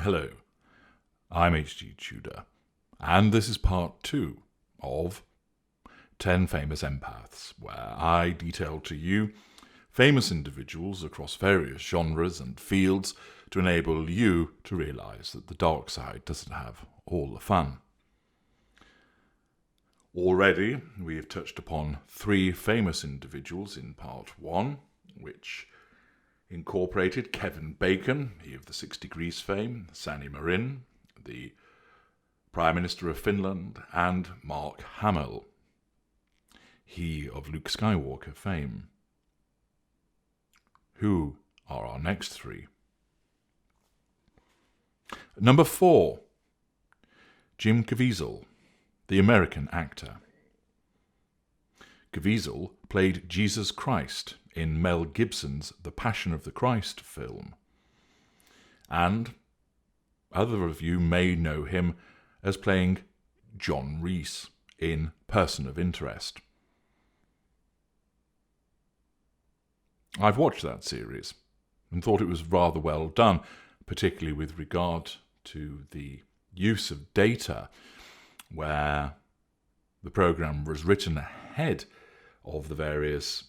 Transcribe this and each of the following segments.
Hello, I'm H.G. Tudor, and this is part 2 of 10 Famous Empaths, where I detail to you famous individuals across various genres and fields to enable you to realise that the dark side doesn't have all the fun. Already, we have touched upon 3 famous individuals in part 1, which incorporated Kevin Bacon, he of the 6 Degrees fame, Sanny Marin, the Prime Minister of Finland, and Mark Hamill, he of Luke Skywalker fame. Who are our next 3? Number 4, Jim Caviezel, the American actor. Caviezel played Jesus Christ in Mel Gibson's The Passion of the Christ film. And other of you may know him as playing John Reese in Person of Interest. I've watched that series and thought it was rather well done, particularly with regard to the use of data, where the programme was written ahead of the various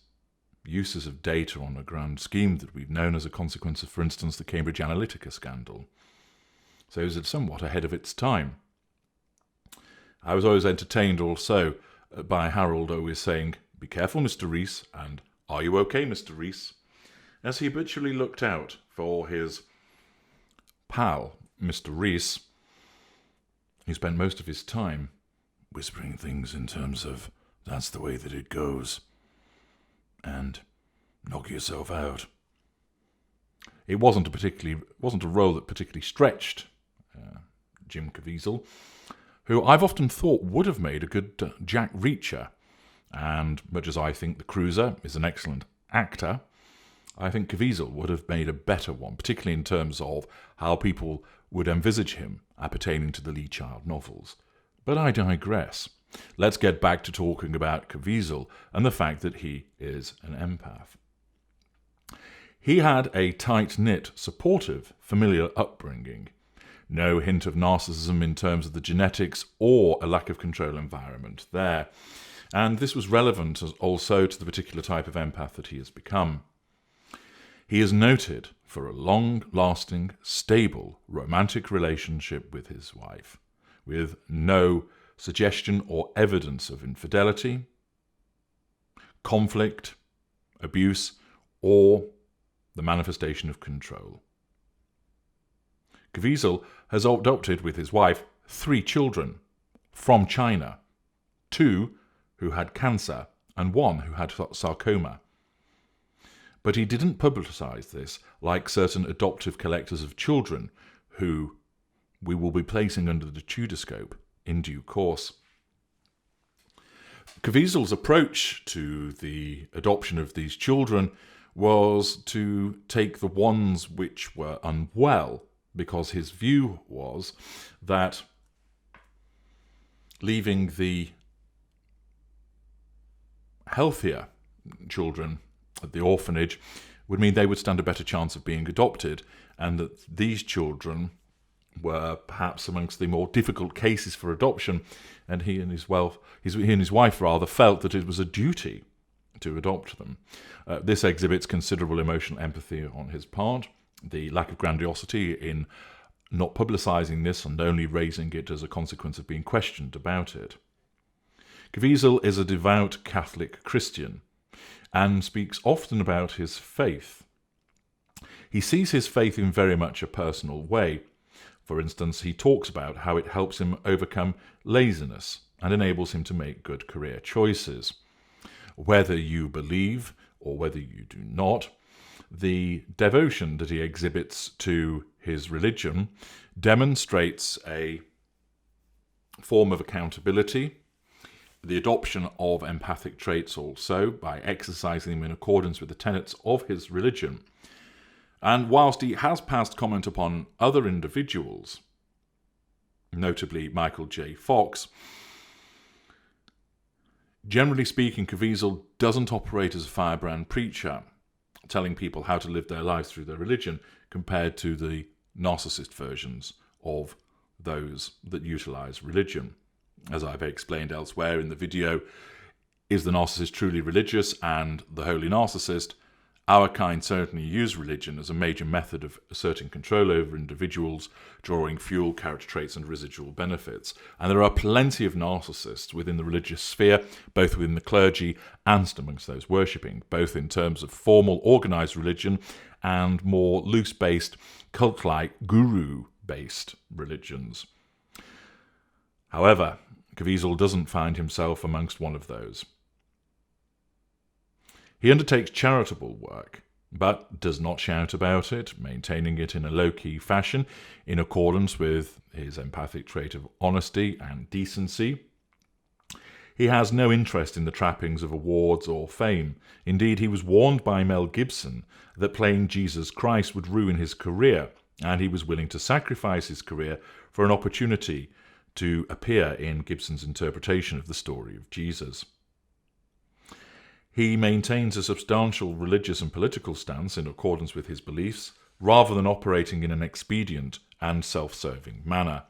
uses of data on a grand scheme that we've known as a consequence of, for instance, the Cambridge Analytica scandal. So it was somewhat ahead of its time. I was always entertained also by Harold always saying, "Be careful, Mr. Reese," and "Are you okay, Mr. Reese?" as he habitually looked out for his pal, Mr. Reese. He spent most of his time whispering things in terms of, "That's the way that it goes," and "knock yourself out." It wasn't a role that particularly stretched Jim Caviezel, who I've often thought would have made a good Jack Reacher. And much as I think the Cruiser is an excellent actor, I think Caviezel would have made a better one, particularly in terms of how people would envisage him appertaining to the Lee Child novels. But I digress. Let's get back to talking about Caviezel and the fact that he is an empath. He had a tight-knit, supportive, familiar upbringing. No hint of narcissism in terms of the genetics or a lack of control environment there. And this was relevant also to the particular type of empath that he has become. He is noted for a long-lasting, stable, romantic relationship with his wife, with no suggestion or evidence of infidelity, conflict, abuse, or the manifestation of control. Caviezel has adopted with his wife 3 children from China, 2 who had cancer and 1 who had sarcoma. But he didn't publicise this like certain adoptive collectors of children who we will be placing under the Tudor in due course. Caviezel's approach to the adoption of these children was to take the ones which were unwell, because his view was that leaving the healthier children at the orphanage would mean they would stand a better chance of being adopted, and that these children were perhaps amongst the more difficult cases for adoption, and he and his wife felt that it was a duty to adopt them. This exhibits considerable emotional empathy on his part, the lack of grandiosity in not publicising this and only raising it as a consequence of being questioned about it. Caviezel is a devout Catholic Christian and speaks often about his faith. He sees his faith in very much a personal way. For instance, he talks about how it helps him overcome laziness and enables him to make good career choices. Whether you believe or whether you do not, the devotion that he exhibits to his religion demonstrates a form of accountability, the adoption of empathic traits also, by exercising them in accordance with the tenets of his religion. And whilst he has passed comment upon other individuals, notably Michael J. Fox, generally speaking, Caviezel doesn't operate as a firebrand preacher, telling people how to live their lives through their religion, compared to the narcissist versions of those that utilize religion. As I've explained elsewhere in the video, is the narcissist truly religious and the holy narcissist? Our kind certainly use religion as a major method of asserting control over individuals, drawing fuel, character traits and residual benefits. And there are plenty of narcissists within the religious sphere, both within the clergy and amongst those worshipping, both in terms of formal organised religion and more loose-based, cult-like, guru-based religions. However, Caviezel doesn't find himself amongst one of those. He undertakes charitable work, but does not shout about it, maintaining it in a low-key fashion in accordance with his empathic trait of honesty and decency. He has no interest in the trappings of awards or fame. Indeed, he was warned by Mel Gibson that playing Jesus Christ would ruin his career, and he was willing to sacrifice his career for an opportunity to appear in Gibson's interpretation of the story of Jesus. He maintains a substantial religious and political stance in accordance with his beliefs, rather than operating in an expedient and self-serving manner.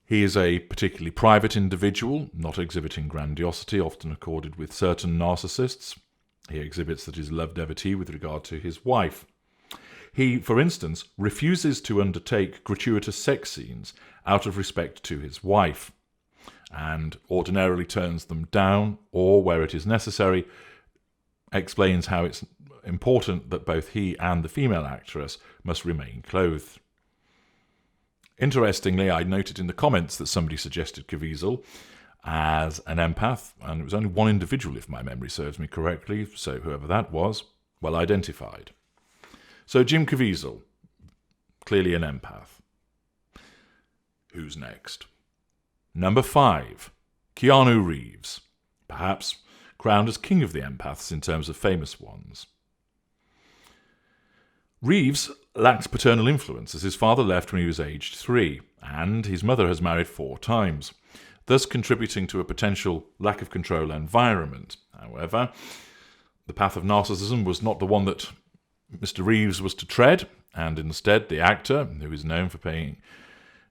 He is a particularly private individual, not exhibiting grandiosity often accorded with certain narcissists. He exhibits that his love devotee with regard to his wife. He, for instance, refuses to undertake gratuitous sex scenes out of respect to his wife, and ordinarily turns them down, or, where it is necessary, explains how it's important that both he and the female actress must remain clothed. Interestingly, I noted in the comments that somebody suggested Caviezel as an empath, and it was only one individual, if my memory serves me correctly, so whoever that was, well identified. So Jim Caviezel, clearly an empath. Who's next? Number 5, Keanu Reeves, perhaps crowned as king of the empaths in terms of famous ones. Reeves lacks paternal influence, as his father left when he was aged 3, and his mother has married 4 times, thus contributing to a potential lack of control environment. However, the path of narcissism was not the one that Mr. Reeves was to tread, and instead the actor, who is known for playing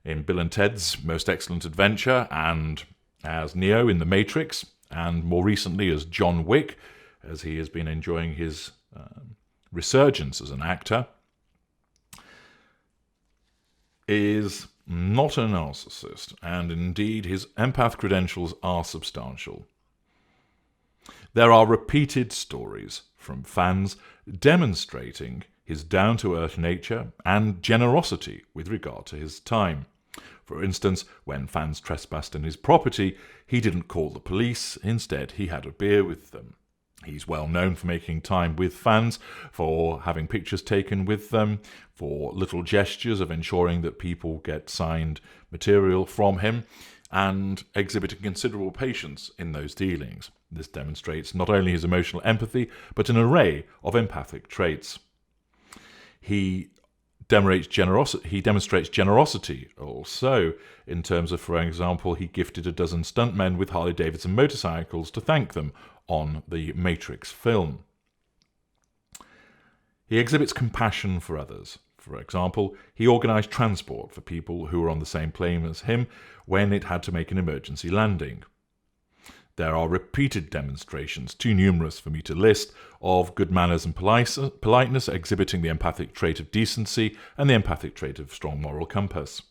in Bill and Ted's Most Excellent Adventure and as Neo in The Matrix, and more recently as John Wick, as he has been enjoying his resurgence as an actor, is not a narcissist, and indeed his empath credentials are substantial. There are repeated stories from fans demonstrating his down-to-earth nature and generosity with regard to his time. For instance, when fans trespassed on his property, he didn't call the police. Instead, he had a beer with them. He's well known for making time with fans, for having pictures taken with them, for little gestures of ensuring that people get signed material from him, and exhibiting considerable patience in those dealings. This demonstrates not only his emotional empathy, but an array of empathic traits. He demonstrates generosity also in terms of, for example, he gifted a dozen stuntmen with Harley-Davidson motorcycles to thank them on the Matrix film. He exhibits compassion for others. For example, he organised transport for people who were on the same plane as him when it had to make an emergency landing. There are repeated demonstrations, too numerous for me to list, of good manners and politeness, exhibiting the empathic trait of decency and the empathic trait of strong moral compass.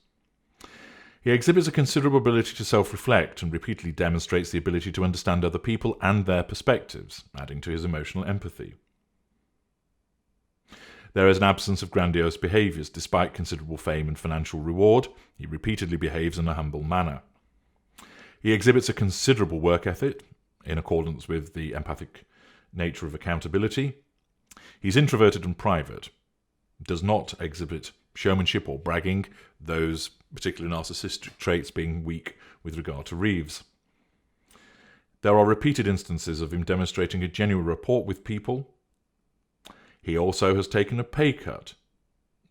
He exhibits a considerable ability to self-reflect and repeatedly demonstrates the ability to understand other people and their perspectives, adding to his emotional empathy. There is an absence of grandiose behaviours. Despite considerable fame and financial reward, he repeatedly behaves in a humble manner. He exhibits a considerable work ethic, in accordance with the empathic nature of accountability. He's introverted and private, does not exhibit showmanship or bragging, those particular narcissistic traits being weak with regard to Reeves. There are repeated instances of him demonstrating a genuine rapport with people. He also has taken a pay cut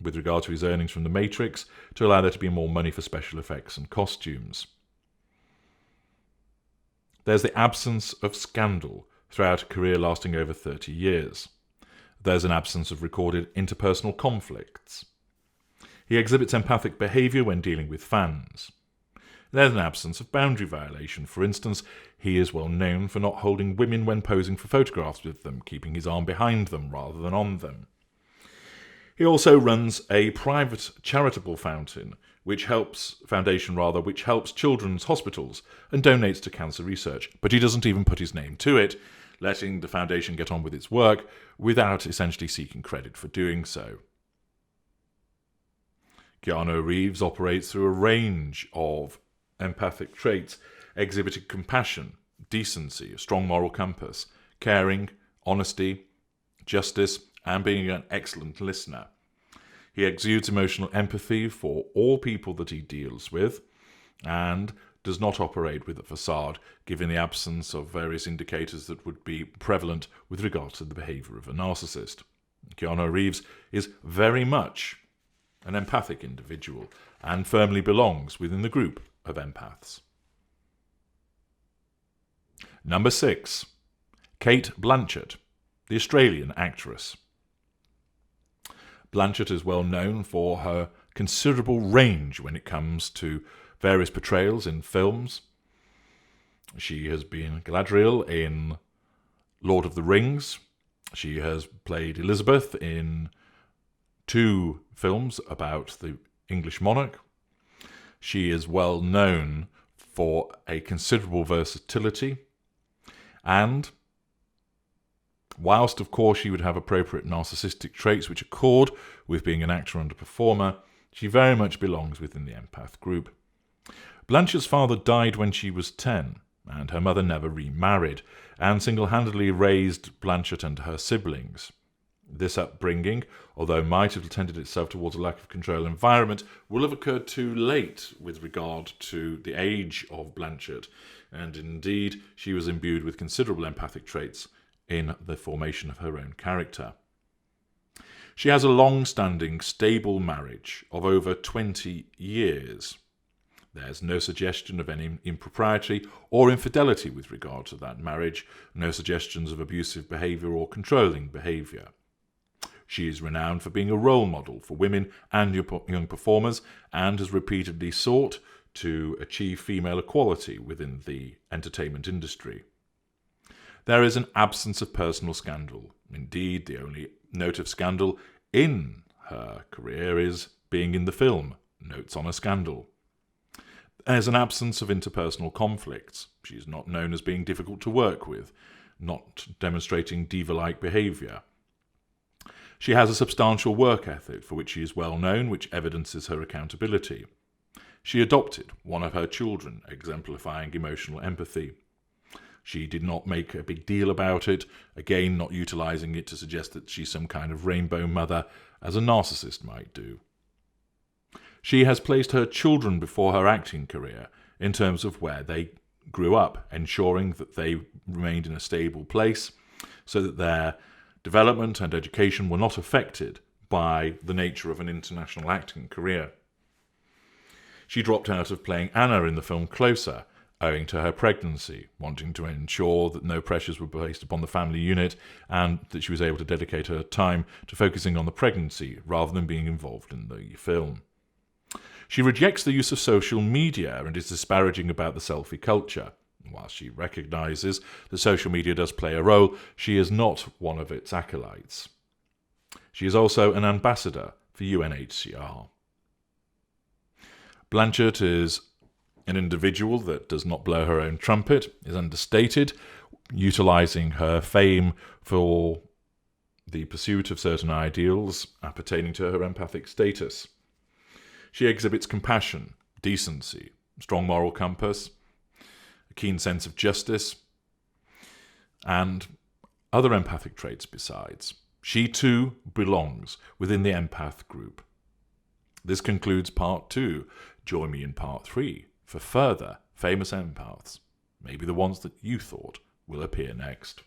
with regard to his earnings from The Matrix to allow there to be more money for special effects and costumes. There's the absence of scandal throughout a career lasting over 30 years. There's an absence of recorded interpersonal conflicts. He exhibits empathic behaviour when dealing with fans. There's an absence of boundary violation. For instance, he is well known for not holding women when posing for photographs with them, keeping his arm behind them rather than on them. He also runs a private charitable foundation, which helps children's hospitals and donates to cancer research. But he doesn't even put his name to it, letting the foundation get on with its work without essentially seeking credit for doing so. Keanu Reeves operates through a range of empathic traits, exhibiting compassion, decency, a strong moral compass, caring, honesty, justice, and being an excellent listener. He exudes emotional empathy for all people that he deals with, and does not operate with a facade, given the absence of various indicators that would be prevalent with regard to the behaviour of a narcissist. Keanu Reeves is very much an empathic individual and firmly belongs within the group of empaths. Number 6. Cate Blanchett, the Australian actress. Blanchett is well known for her considerable range when it comes to various portrayals in films. She has been Galadriel in Lord of the Rings. She has played Elizabeth in 2 films about the English monarch. She is well known for a considerable versatility, and whilst of course she would have appropriate narcissistic traits which accord with being an actor and a performer, she very much belongs within the empath group. Blanchett's father died when she was 10, and her mother never remarried, and single-handedly raised Blanchett and her siblings. This upbringing, although might have tended itself towards a lack of control environment, will have occurred too late with regard to the age of Blanchett, and indeed she was imbued with considerable empathic traits in the formation of her own character. She has a long-standing, stable marriage of over 20 years. There's no suggestion of any impropriety or infidelity with regard to that marriage, no suggestions of abusive behaviour or controlling behaviour. She is renowned for being a role model for women and young performers, and has repeatedly sought to achieve female equality within the entertainment industry. There is an absence of personal scandal. Indeed, the only note of scandal in her career is being in the film Notes on a Scandal. There's an absence of interpersonal conflicts. She's not known as being difficult to work with, not demonstrating diva-like behaviour. She has a substantial work ethic for which she is well known, which evidences her accountability. She adopted one of her children, exemplifying emotional empathy. She did not make a big deal about it, again not utilising it to suggest that she's some kind of rainbow mother, as a narcissist might do. She has placed her children before her acting career in terms of where they grew up, ensuring that they remained in a stable place so that their development and education were not affected by the nature of an international acting career. She dropped out of playing Anna in the film Closer, owing to her pregnancy, wanting to ensure that no pressures were placed upon the family unit and that she was able to dedicate her time to focusing on the pregnancy rather than being involved in the film. She rejects the use of social media and is disparaging about the selfie culture. While she recognises that social media does play a role, she is not one of its acolytes. She is also an ambassador for UNHCR. Blanchett is an individual that does not blow her own trumpet, is understated, utilising her fame for the pursuit of certain ideals appertaining to her empathic status. She exhibits compassion, decency, strong moral compass, a keen sense of justice, and other empathic traits besides. She too belongs within the empath group. This concludes part 2. Join me in part 3 for further famous empaths, maybe the ones that you thought will appear next.